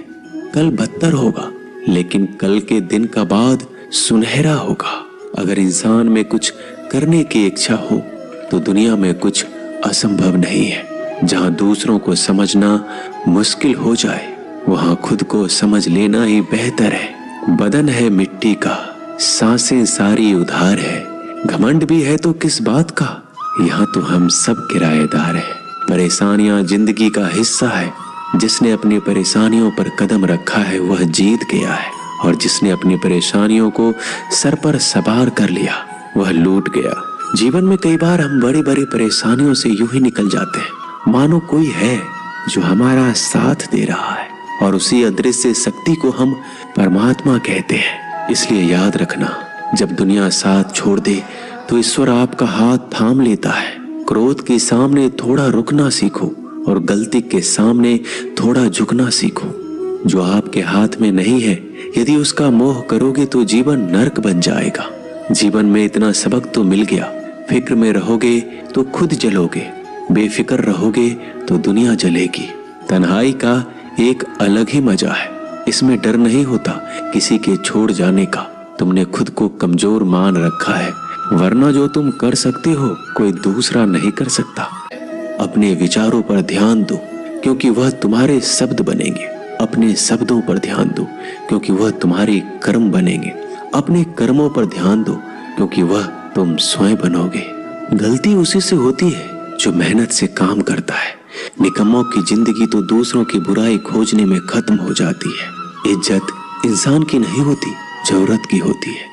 कल बदतर होगा, लेकिन कल के दिन का बाद सुनहरा होगा। अगर इंसान में कुछ करने की इच्छा हो तो दुनिया में कुछ असंभव नहीं है। जहाँ दूसरों को समझना मुश्किल हो जाए, वहाँ खुद को समझ लेना ही बेहतर है। बदन है मिट्टी का, सांसें सारी उधार है। घमंड भी है तो किस बात का, यहाँ तो हम सब किराएदार हैं। परेशानियां जिंदगी का हिस्सा है। जिसने अपनी परेशानियों पर कदम रखा है वह जीत गया है, और जिसने अपनी परेशानियों को सर पर सवार कर लिया वह लूट गया। जीवन में कई बार हम बड़ी बड़ी परेशानियों से यूं ही निकल जाते हैं मानो कोई है जो हमारा साथ दे रहा है, और उसी अदृश्य शक्ति को हम परमात्मा कहते हैं। इसलिए याद रखना, जब दुनिया साथ छोड़ दे तो ईश्वर आपका हाथ थाम लेता है। क्रोध के सामने थोड़ा रुकना सीखो और गलती के सामने थोड़ा झुकना सीखो। जो आपके हाथ में नहीं है, यदि उसका मोह करोगे तो जीवन नर्क बन जाएगा। जीवन में इतना सबक तो मिल गया, फिक्र में रहोगे तो खुद जलोगे, बेफिक्र रहोगे तो दुनिया जलेगी। तन्हाई का एक अलग ही मजा है, इसमें डर नहीं होता किसी के छोड़ जाने का। तुमने खुद को कमजोर मान रखा है, वरना जो तुम कर सकते हो कोई दूसरा नहीं कर सकता। अपने विचारों पर ध्यान दो क्योंकि वह तुम्हारे शब्द बनेंगे। अपने शब्दों पर ध्यान दो क्योंकि वह तुम्हारे कर्म बनेंगे। अपने कर्मों पर ध्यान दो क्योंकि वह तुम स्वयं बनोगे। गलती उसी से होती है जो मेहनत से काम करता है। निकम्मों की जिंदगी तो दूसरों की बुराई खोजने में खत्म हो जाती है। इज्जत इंसान की नहीं होती, जरूरत की होती है।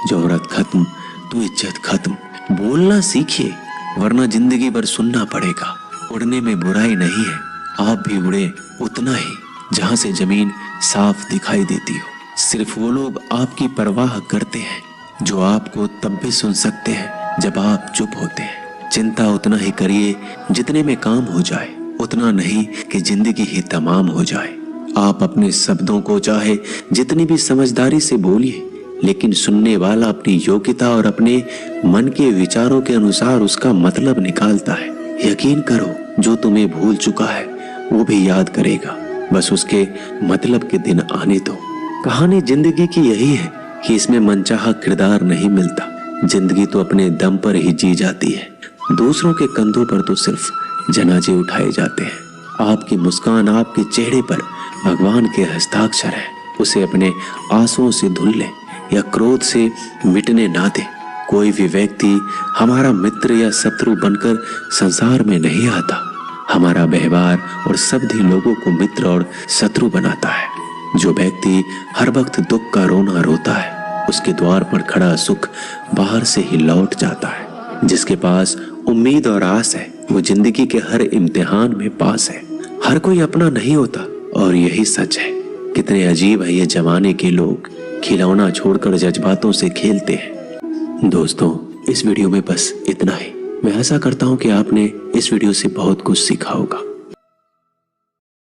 जरूरत खत्म तो इज्जत खत्म। बोलना सीखिए वरना जिंदगी भर सुनना पड़ेगा। उड़ने में बुराई नहीं है, आप भी उड़े उतना ही जहां से जमीन साफ दिखाई देती हो। सिर्फ वो लोग आपकी परवाह करते हैं जो आपको तब भी सुन सकते हैं जब आप चुप होते हैं। चिंता उतना ही करिए जितने में काम हो जाए, उतना नहीं कि जिंदगी ही तमाम हो जाए। आप अपने शब्दों को चाहे जितनी भी समझदारी से बोलिए, लेकिन सुनने वाला अपनी योग्यता और अपने मन के विचारों के अनुसार उसका मतलब निकालता है। यकीन करो, जो तुम्हें भूल चुका है वो भी याद करेगा, बस उसके मतलब के दिन आने दो। कहानी जिंदगी की यही है कि इसमें मनचाहा किरदार नहीं मिलता। जिंदगी तो अपने दम पर ही जी जाती है। दूसरों के कंधों पर तो सिर्फ जनाजे उठाए जाते हैं। आपकी मुस्कान आपके चेहरे पर भगवान के हस्ताक्षर है। उसे अपने आंसुओं से धुल ले या क्रोध से मिटने ना दे। कोई भी व्यक्ति हमारा मित्र या शत्रु बनकर संसार में नहीं आता। हमारा व्यवहार और शब्द ही लोगों को मित्र और शत्रु बनाता है। जो व्यक्ति हर वक्त दुख का रोना रोता है, उसके द्वार पर खड़ा सुख बाहर से ही लौट जाता है। जिसके पास उम्मीद और आस है, वो जिंदगी के हर इम्तिहान में पास है। हर कोई अपना नहीं होता और यही सच है। कितने अजीब है ये जमाने के लोग, खिलौना छोड़कर जज्बातों से खेलते हैं। दोस्तों, इस वीडियो में बस इतना ही। मैं आशा करता हूँ कि आपने इस वीडियो से बहुत कुछ सीखा होगा।